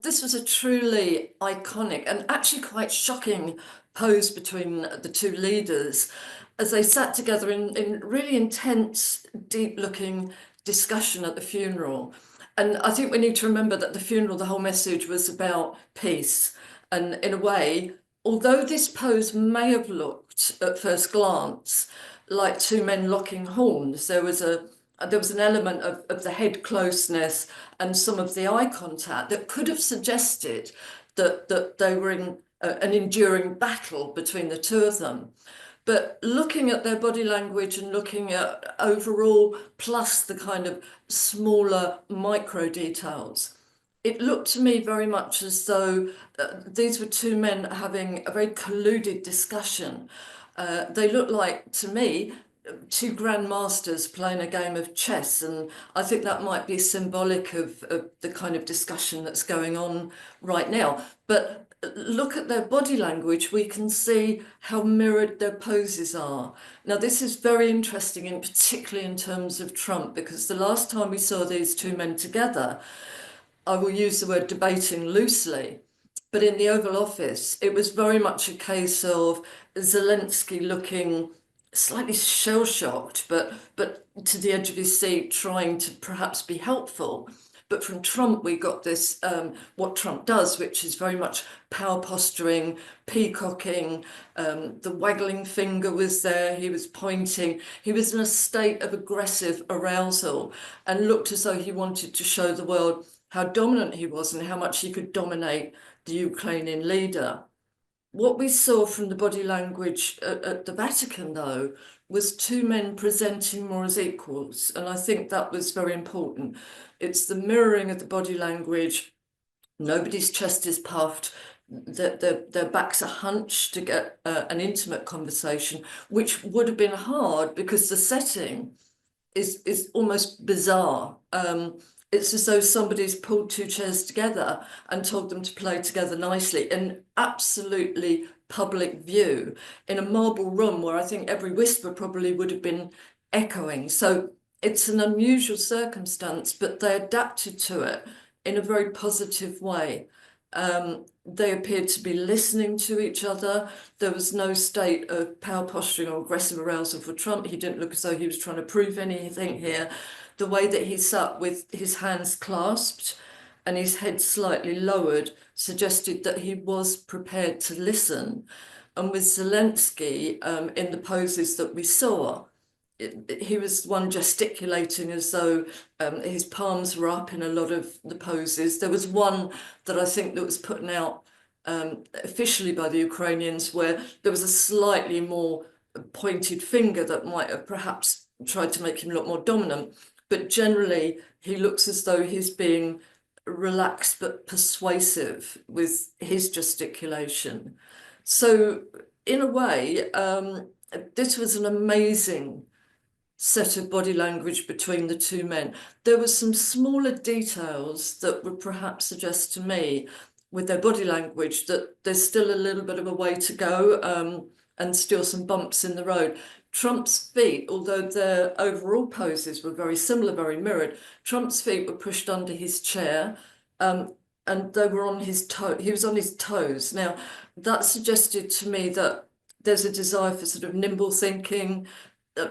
This was a truly iconic and actually quite shocking pose between the two leaders as they sat together in really intense, deep-looking discussion at the funeral. And I think we need to remember that the funeral, the whole message was about peace. And in a way, although this pose may have looked at first glance like two men locking horns, there was an element of the head closeness and some of the eye contact that could have suggested that they were in an enduring battle between the two of them. But looking at their body language and looking at overall, plus the kind of smaller micro details, it looked to me very much as though these were two men having a very colluded discussion. They looked like, to me, two grandmasters playing a game of chess, and I think that might be symbolic of the kind of discussion that's going on right now. But look at their body language, we can see how mirrored their poses are. Now, this is very interesting, and particularly in terms of Trump, because the last time we saw these two men together, I will use the word debating loosely, but in the Oval Office, it was very much a case of Zelensky looking slightly shell-shocked, but to the edge of his seat, trying to perhaps be helpful. But from Trump, we got this, what Trump does, which is very much power posturing, peacocking, the waggling finger was there, he was pointing, he was in a state of aggressive arousal and looked as though he wanted to show the world how dominant he was and how much he could dominate the Ukrainian leader. What we saw from the body language at the Vatican, though, was two men presenting more as equals. And I think that was very important. It's the mirroring of the body language. Nobody's chest is puffed. Their backs are hunched to get an intimate conversation, which would have been hard because the setting is almost bizarre. It's as though somebody's pulled two chairs together and told them to play together nicely in absolutely public view in a marble room where I think every whisper probably would have been echoing. So it's an unusual circumstance, but they adapted to it in a very positive way. They appeared to be listening to each other. There was no state of power posturing or aggressive arousal for Trump. He didn't look as though he was trying to prove anything here. The way that he sat with his hands clasped and his head slightly lowered suggested that he was prepared to listen. And with Zelensky, in the poses that we saw, he was one gesticulating as though his palms were up in a lot of the poses. There was one that I think that was put out officially by the Ukrainians where there was a slightly more pointed finger that might have perhaps tried to make him look more dominant. But generally, he looks as though he's being relaxed but persuasive with his gesticulation. So in a way, this was an amazing set of body language between the two men. There were some smaller details that would perhaps suggest to me with their body language that there's still a little bit of a way to go, and still some bumps in the road. Trump's feet, although their overall poses were very similar, very mirrored, Trump's feet were pushed under his chair, and they were on his toe. He was on his toes. Now, that suggested to me that there's a desire for sort of nimble thinking,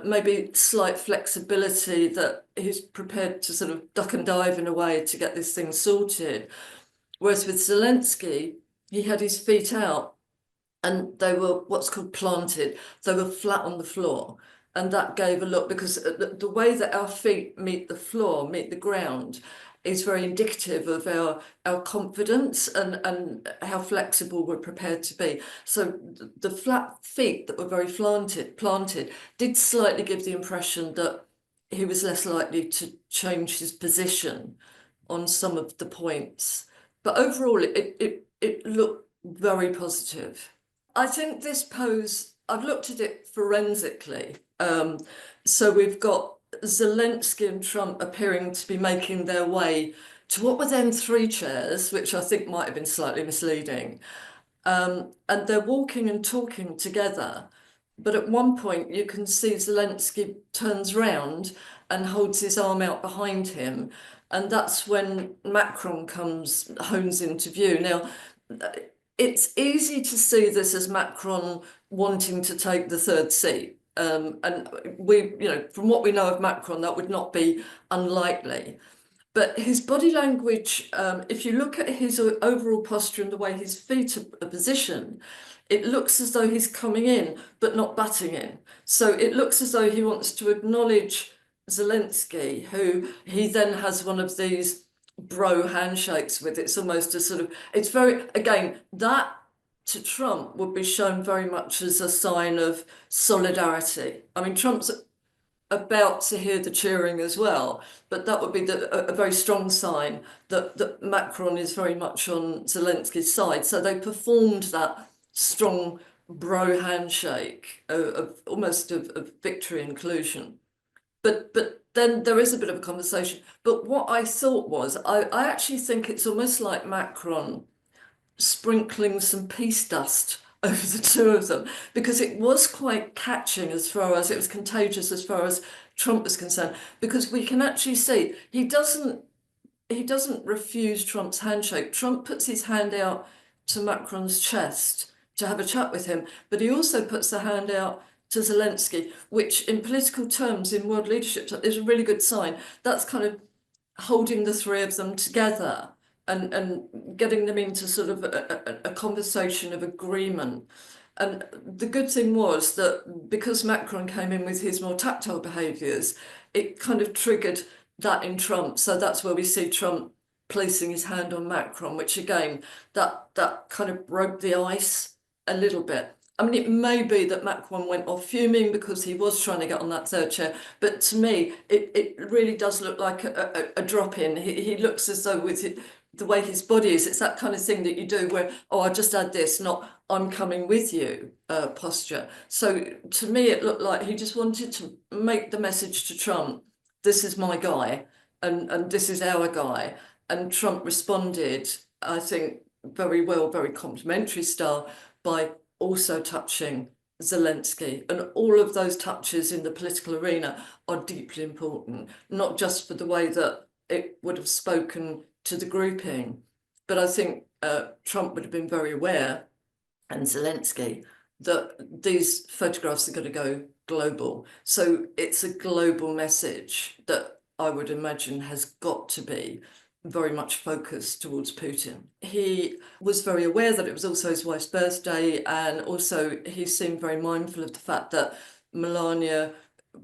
maybe slight flexibility, that he's prepared to sort of duck and dive in a way to get this thing sorted. Whereas with Zelensky, he had his feet out and they were what's called planted. They were flat on the floor. And that gave a look, because the way that our feet meet the floor, meet the ground, is very indicative of our confidence and how flexible we're prepared to be. So the flat feet that were very planted did slightly give the impression that he was less likely to change his position on some of the points. But overall, it looked very positive. I think this pose, I've looked at it forensically. So we've got Zelensky and Trump appearing to be making their way to what were then three chairs, which I think might have been slightly misleading. And they're walking and talking together. But at one point, you can see Zelensky turns round and holds his arm out behind him. And that's when Macron hones into view. Now, it's easy to see this as Macron wanting to take the third seat. And from what we know of Macron, that would not be unlikely. But his body language, if you look at his overall posture and the way his feet are positioned, it looks as though he's coming in, but not butting in. So it looks as though he wants to acknowledge Zelensky, who he then has one of these bro handshakes with. It's almost a sort of, it's very, again, that to Trump would be shown very much as a sign of solidarity. I mean, Trump's about to hear the cheering as well, but that would be a very strong sign that Macron is very much on Zelensky's side. So they performed that strong bro handshake of almost of victory inclusion. But then there is a bit of a conversation. But what I thought was, I actually think it's almost like Macron sprinkling some peace dust over the two of them, because it was quite catching as far as it was contagious as far as Trump was concerned, because we can actually see he doesn't refuse Trump's handshake. Trump puts his hand out to Macron's chest to have a chat with him, but he also puts the hand out to Zelensky, which in political terms in world leadership is a really good sign. That's kind of holding the three of them together and getting them into sort of a conversation of agreement. And the good thing was that because Macron came in with his more tactile behaviours, it kind of triggered that in Trump. So that's where we see Trump placing his hand on Macron, which again, that kind of broke the ice a little bit. I mean, it may be that Macron went off fuming because he was trying to get on that third chair, but to me, it really does look like a drop in. He looks as though with the way his body is, it's that kind of thing that you do where, oh, I'll just add this, not I'm coming with you posture. So to me, it looked like he just wanted to make the message to Trump, this is my guy and this is our guy. And Trump responded, I think, very well, very complimentary style by also touching Zelensky. And all of those touches in the political arena are deeply important, not just for the way that it would have spoken to the grouping, but I think Trump would have been very aware, and Zelensky, that these photographs are going to go global. So it's a global message that I would imagine has got to be very much focused towards Putin. He was very aware that it was also his wife's birthday, and also he seemed very mindful of the fact that Melania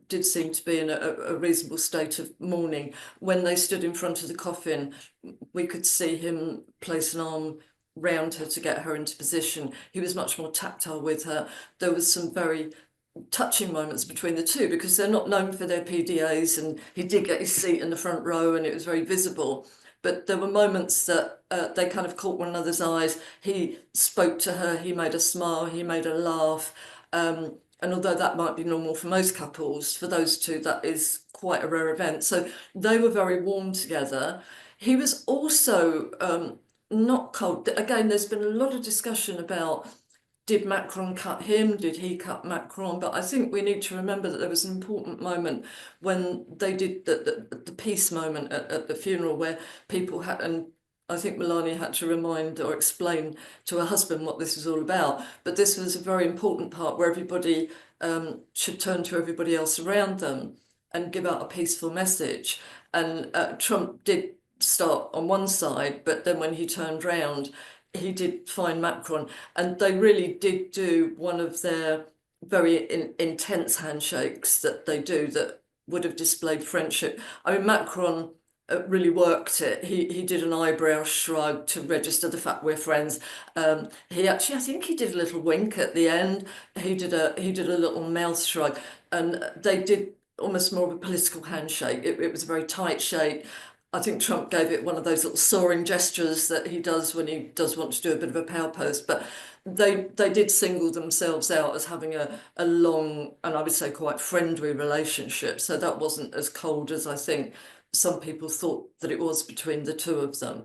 did seem to be in a reasonable state of mourning. When they stood in front of the coffin, we could see him place an arm round her to get her into position. He was much more tactile with her. There was some very touching moments between the two because they're not known for their PDAs, and he did get his seat in the front row and it was very visible. But there were moments that they kind of caught one another's eyes. He spoke to her, he made her smile, he made her laugh. And although that might be normal for most couples, for those two, that is quite a rare event. So they were very warm together. He was also not cold. Again, there's been a lot of discussion about, did Macron cut him? Did he cut Macron? But I think we need to remember that there was an important moment when they did the peace moment at the funeral, where people had, and I think Melania had to remind or explain to her husband what this was all about. But this was a very important part where everybody should turn to everybody else around them and give out a peaceful message. And Trump did start on one side, but then when he turned round, he did find Macron, and they really did do one of their very intense handshakes that they do that would have displayed friendship. I mean, Macron really worked it. He did an eyebrow shrug to register the fact we're friends. He actually, I think he did a little wink at the end. He did a little mouth shrug, and they did almost more of a political handshake. It was a very tight shake. I think Trump gave it one of those little soaring gestures that he does when he does want to do a bit of a power pose. But they did single themselves out as having a long and I would say quite friendly relationship. So that wasn't as cold as I think some people thought that it was between the two of them.